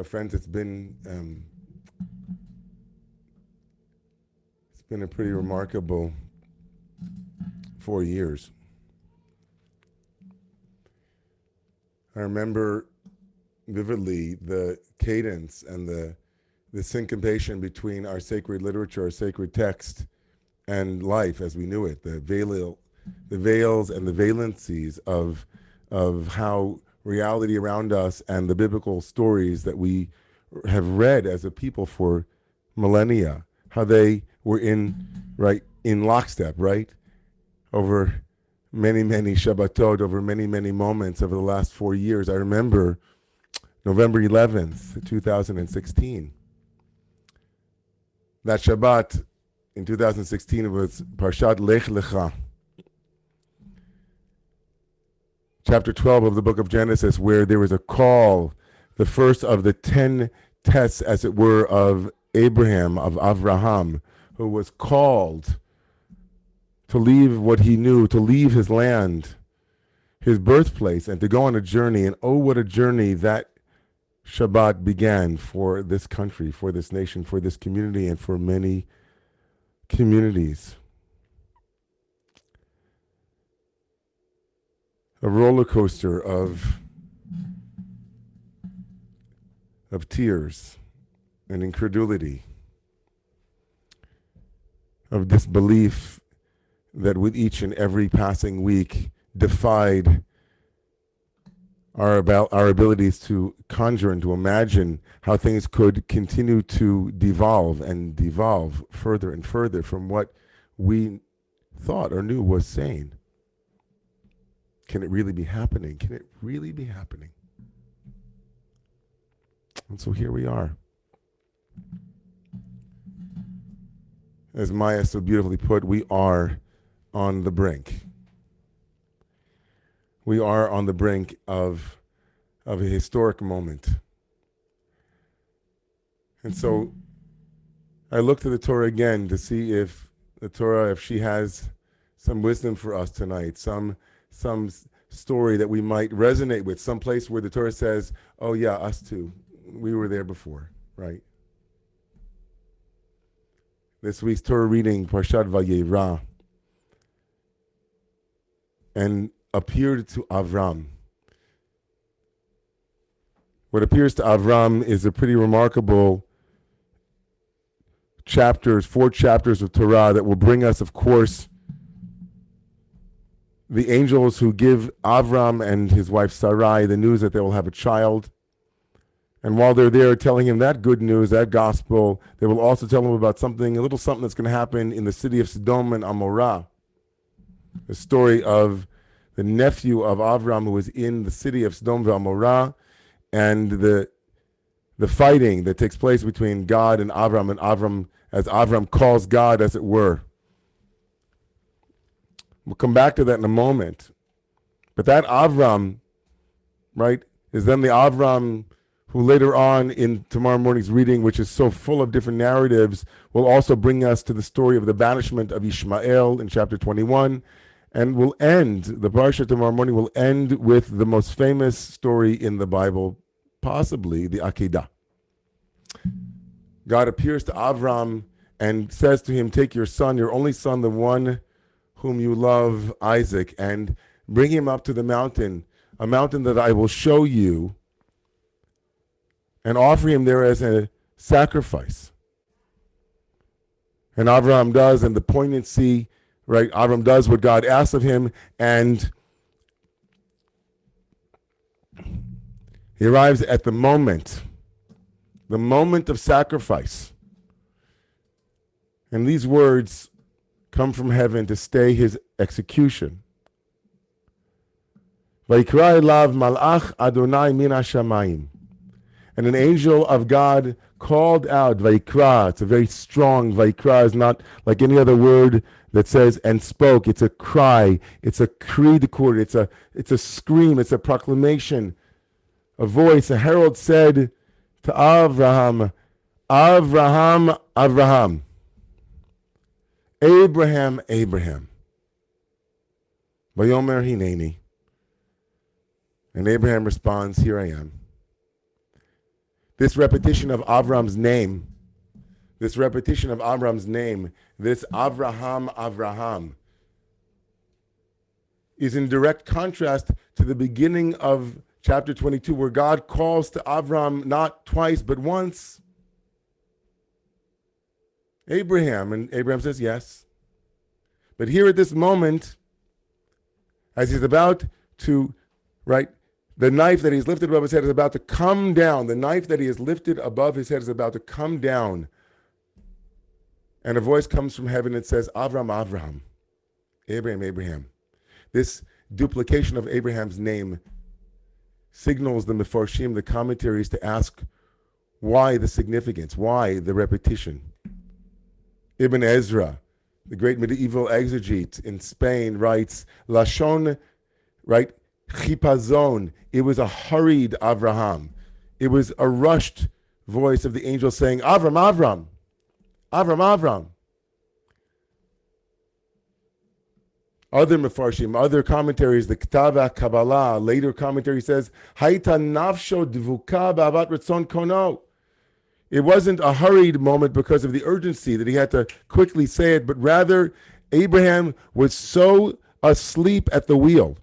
Friends, it's been a pretty remarkable 4 years. I remember vividly the cadence and the syncopation between our sacred literature, our sacred text, and life as we knew it. The veils and the valencies of how reality around us and the biblical stories that we have read as a people for millennia, how they were in lockstep, right? Over many Shabbatot, over many moments over the last 4 years. I remember November 11th, 2016. That Shabbat in 2016 was Parshat Lech Lecha, chapter 12 of the book of Genesis, where there was a call, the first of the 10 tests, as it were, of Abraham, of Avraham, who was called to leave what he knew, to leave his land, his birthplace, and to go on a journey. And oh, what a journey that Shabbat began for this country, for this nation, for this community, and for many communities. A roller coaster of tears and incredulity, of disbelief that with each and every passing week defied our abilities to conjure and to imagine how things could continue to devolve and devolve further and further from what we thought or knew was sane. Can it really be happening? Can it really be happening? And so here we are. As Maya so beautifully put, we are on the brink. We are on the brink of a historic moment. And so I look to the Torah again to see if the Torah, if she has some wisdom for us tonight, some story that we might resonate with, some place where the Torah says, oh yeah, us too. We were there before, right? This week's Torah reading, Parshat Vayera, and appeared to Avram. What appears to Avram is a pretty remarkable chapters, 4 chapters of Torah that will bring us, of course, the angels who give Avram and his wife Sarai the news that they will have a child. And while they're there telling him that good news, that gospel, they will also tell him about a little something that's going to happen in the city of Sodom and Amorah. The story of the nephew of Avram who was in the city of Sodom and Amorah, and the fighting that takes place between God and Avram, as Avram calls God, as it were. We'll come back to that in a moment. But that Avram, right, is then the Avram who later on in tomorrow morning's reading, which is so full of different narratives, will also bring us to the story of the banishment of Ishmael in chapter 21. And will end, the Parshat tomorrow morning will end with the most famous story in the Bible, possibly the Akedah. God appears to Avram and says to him, take your son, your only son, the one whom you love, Isaac, and bring him up to the mountain, a mountain that I will show you, and offer him there as a sacrifice. And Abraham does, and the poignancy, right? Abraham does what God asks of him, and he arrives at the moment of sacrifice. And these words come from heaven to stay his execution. Vayikra elav malach Adonai min hashamayim. And an angel of God called out, Vayikra. It's a very strong, Vayikra is not like any other word that says and spoke. It's a cry, it's a cri de cour, it's a scream, it's a proclamation, a voice. A herald said to Avraham, Avraham, Avraham. Abraham, Abraham. Vayomer hineni. And Abraham responds, here I am. This repetition of Avram's name, this Avraham, is in direct contrast to the beginning of chapter 22, where God calls to Avram not twice, but once. Abraham, and Abraham says yes. But here at this moment, as he's about to, right, the knife that he's lifted above his head is about to come down. The knife that he has lifted above his head is about to come down. And a voice comes from heaven and says, Avram, Avram, Abraham, Abraham. This duplication of Abraham's name signals the Mefarshim, the commentaries, to ask why the significance, why the repetition. Ibn Ezra, the great medieval exegete in Spain, writes, Lashon, right, chipazon. It was a hurried Avraham. It was a rushed voice of the angel saying, Avram, Avram, Avram, Avram. Other Mefarshim, other commentaries, the Ketava Kabbalah, later commentary says, Haita nafsho dvuka ba'avat ratzon kono. It wasn't a hurried moment because of the urgency that he had to quickly say it, but rather Abraham was so asleep at the wheel.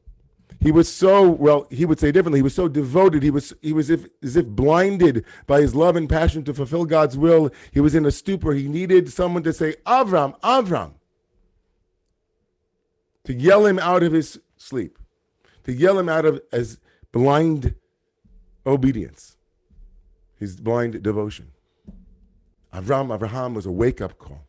He was so, well, he would say differently, he was so devoted, he was as if blinded by his love and passion to fulfill God's will. He was in a stupor. He needed someone to say, Avram, Avram, to yell him out of his sleep, to yell him out of his blind obedience, his blind devotion. Avraham was a wake-up call.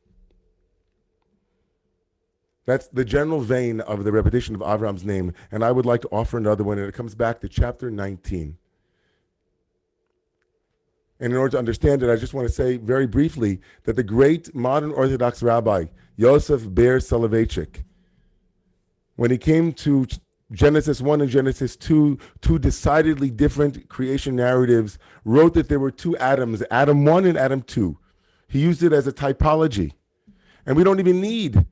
That's the general vein of the repetition of Avram's name, and I would like to offer another one, and it comes back to chapter 19. And in order to understand it, I just want to say very briefly that the great modern Orthodox rabbi, Yosef Ber Soloveitchik, when he came to Genesis 1 and Genesis 2, two decidedly different creation narratives, wrote that there were two Adams, Adam 1 and Adam 2. He used it as a typology. And we don't even need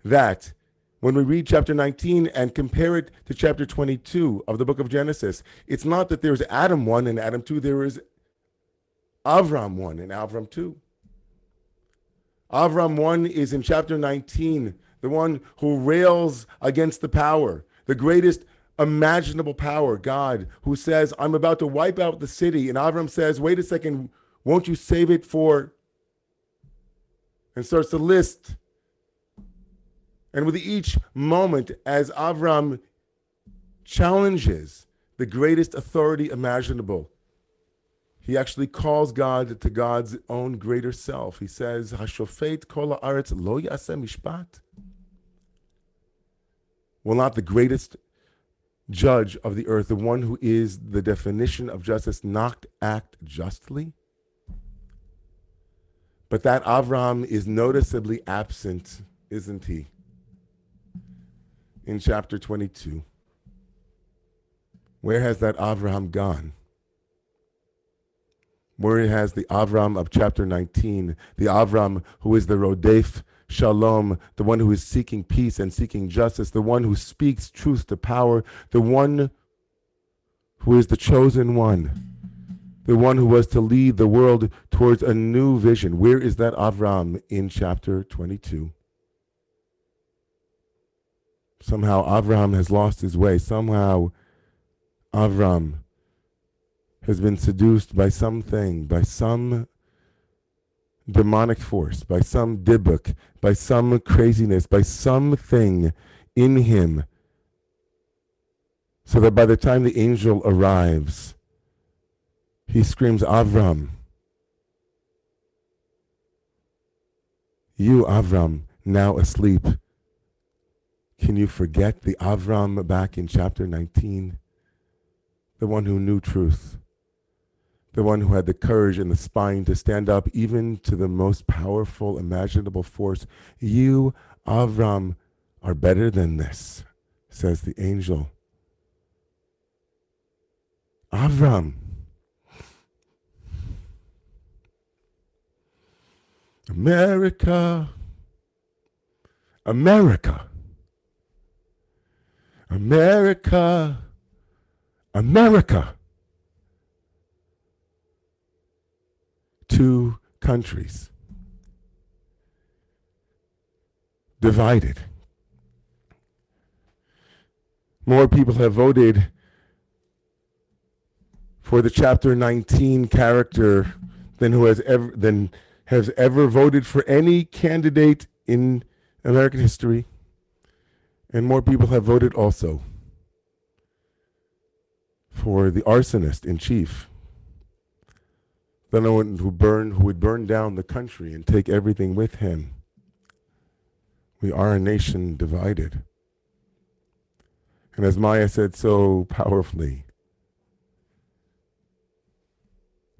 that when we read chapter 19 and compare it to chapter 22 of the book of Genesis. It's not that there's Adam 1 and Adam 2, there is Avram 1 and Avram 2. Avram 1 is in chapter 19, the one who rails against the power, the greatest imaginable power, God, who says, I'm about to wipe out the city. And Avram says, wait a second, won't you save it for, and starts to list. And with each moment, as Avram challenges the greatest authority imaginable, he actually calls God to God's own greater self. He says, Hashofet kol haaretz lo yaseh mishpat. Will not the greatest judge of the earth, the one who is the definition of justice, not act justly? But that Avram is noticeably absent, isn't he? In chapter 22. Where has that Avram gone? Where has the Avram of chapter 19, the Avram who is the Rodef Shalom, the one who is seeking peace and seeking justice, the one who speaks truth to power, the one who is the chosen one, the one who was to lead the world towards a new vision? Where is that Avram in chapter 22? Somehow Avram has lost his way. Somehow Avram has been seduced by something, by some demonic force, by some dibuk, by some craziness, by something in him, so that by the time the angel arrives, he screams, Avram, you Avram, now asleep. Can you forget the Avram back in chapter 19? The one who knew truth. The one who had the courage and the spine to stand up even to the most powerful imaginable force. You, Avram, are better than this, says the angel. Avram. America. America. America. America. two countries divided. More people have voted for the chapter 19 character than has ever voted for any candidate in American history. And more people have voted also for the arsonist in chief, the one who would burn down the country and take everything with him. We are a nation divided. And as Maya said so powerfully,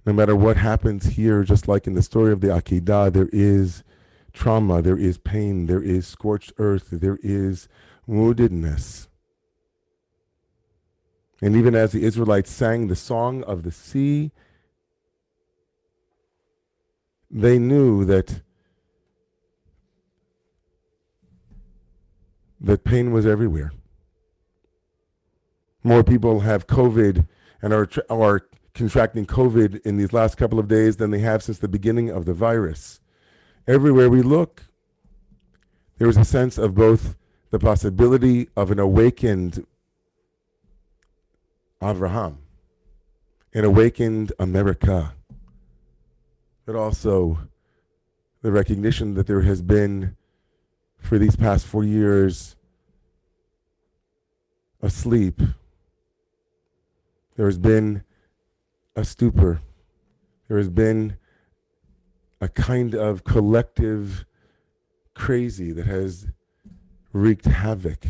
no matter what happens here, just like in the story of the Akedah, there is trauma, there is pain, there is scorched earth, there is woundedness. And even as the Israelites sang the song of the sea, they knew that pain was everywhere. More people have COVID and are contracting COVID in these last couple of days than they have since the beginning of the virus. Everywhere we look, there is a sense of both the possibility of an awakened Avraham, an awakened America, but also the recognition that there has been, for these past 4 years, a sleep. There has been a stupor. There has been a kind of collective crazy that has wreaked havoc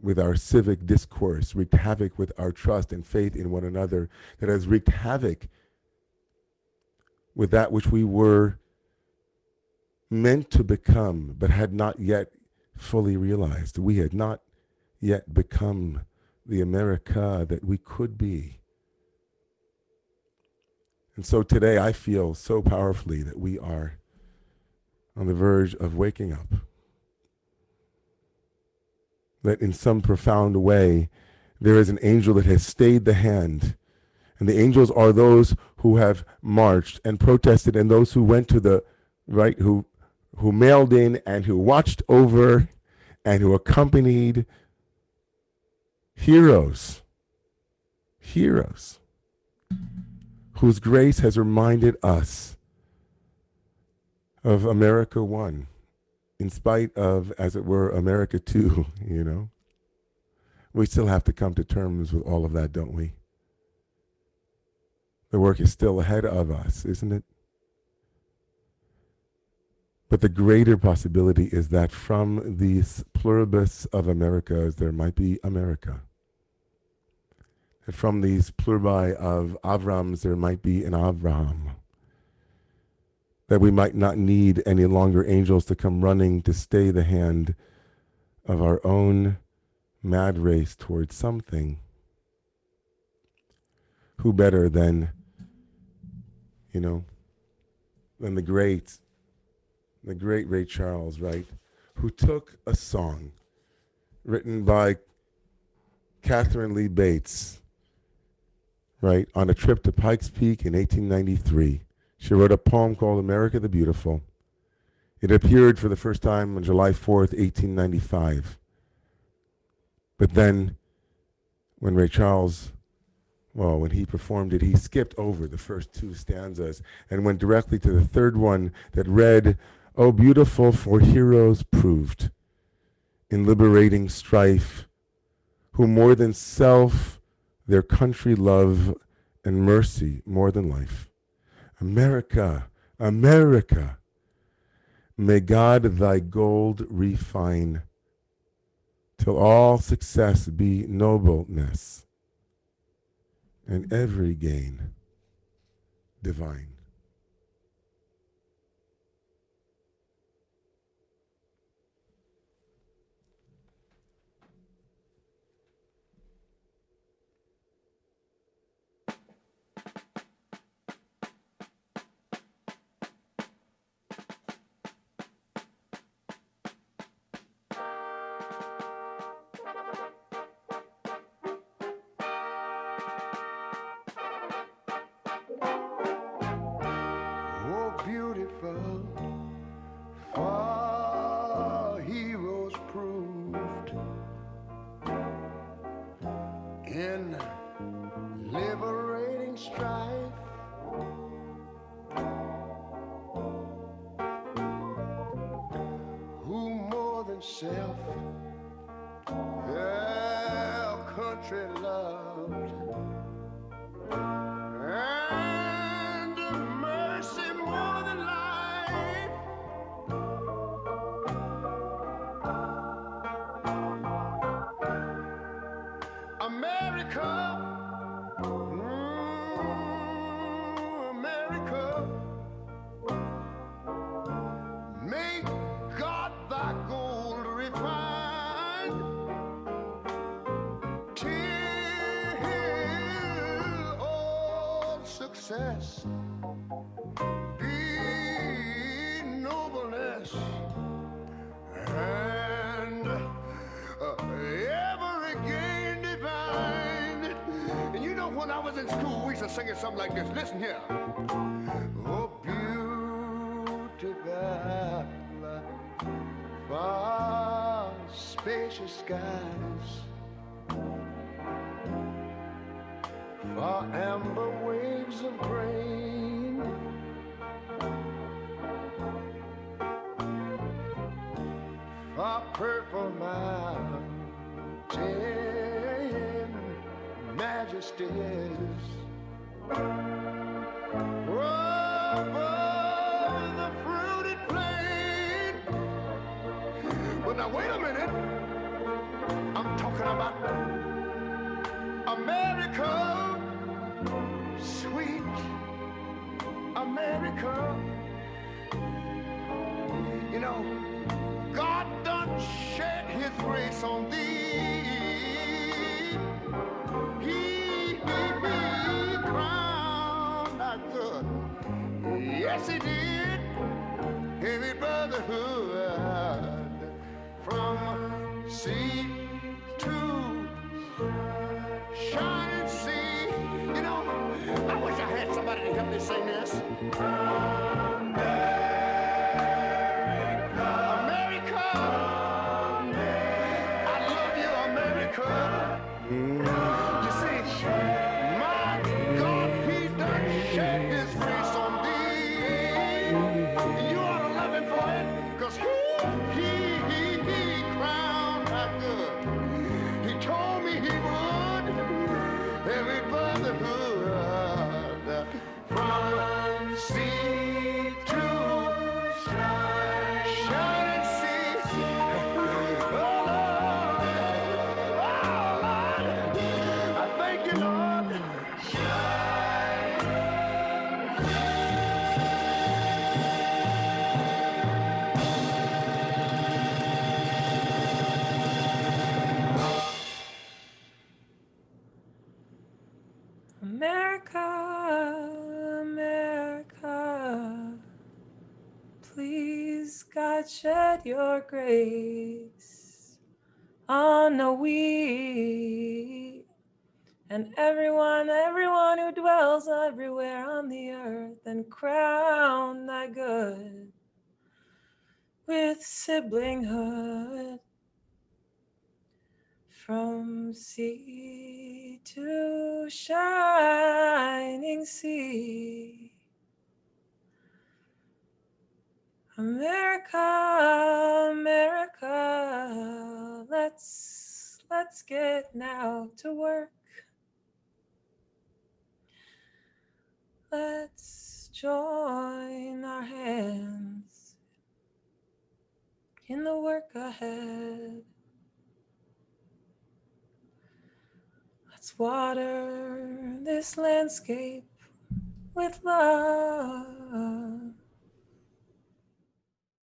with our civic discourse, wreaked havoc with our trust and faith in one another, that has wreaked havoc with that which we were meant to become, but had not yet fully realized. We had not yet become the America that we could be. And so today I feel so powerfully that we are on the verge of waking up. That in some profound way, there is an angel that has stayed the hand. And the angels are those who have marched and protested, and those who went to the right, who mailed in and who watched over and who accompanied heroes whose grace has reminded us of America One, in spite of, as it were, America Two, you know. We still have to come to terms with all of that, don't we? The work is still ahead of us, isn't it? But the greater possibility is that from these pluribus of Americas, there might be America. That from these plurbi of Avrams, there might be an Avram. That we might not need any longer angels to come running to stay the hand of our own mad race towards something. Who better than, than the great Ray Charles, right? Who took a song written by Catherine Lee Bates, right, on a trip to Pikes Peak in 1893. She wrote a poem called America the Beautiful. It appeared for the first time on July 4th, 1895. But then, when Ray Charles, when he performed it, he skipped over the first two stanzas and went directly to the third one that read, "Oh, beautiful for heroes proved in liberating strife, who more than self their country love and mercy more than life. America, America, may God thy gold refine, till all success be nobleness, and every gain divine." success, be nobleness, and ever again divine. And you know, when I was in school, we used to sing it something like this. Listen here. Oh, beautiful, far spacious skies, far amber waves of grain, far purple mountain majesties, above the fruited plain. But now wait a minute, I'm talking about America, sweet America. You know, God done shed his grace on thee. He crowned thy good. Yes, he did. Heavy brotherhood from sea to shining sea. You know, I wish I had somebody to help me sing this. America, I love you, America. You see, my God, he done shed his grace on thee. And you ought to love him for it, because he crowned my good. He told me he would. Every brotherhood from sea to shining sea. Oh, Lord. Oh, Lord. I thank you, Lord. America, America, please, God, shed your grace on the we and everyone who dwells everywhere on the earth, and crown thy good with siblinghood from sea to shining sea. America, America, let's get now to work. Let's join our hands in the work ahead. Let's water this landscape with love.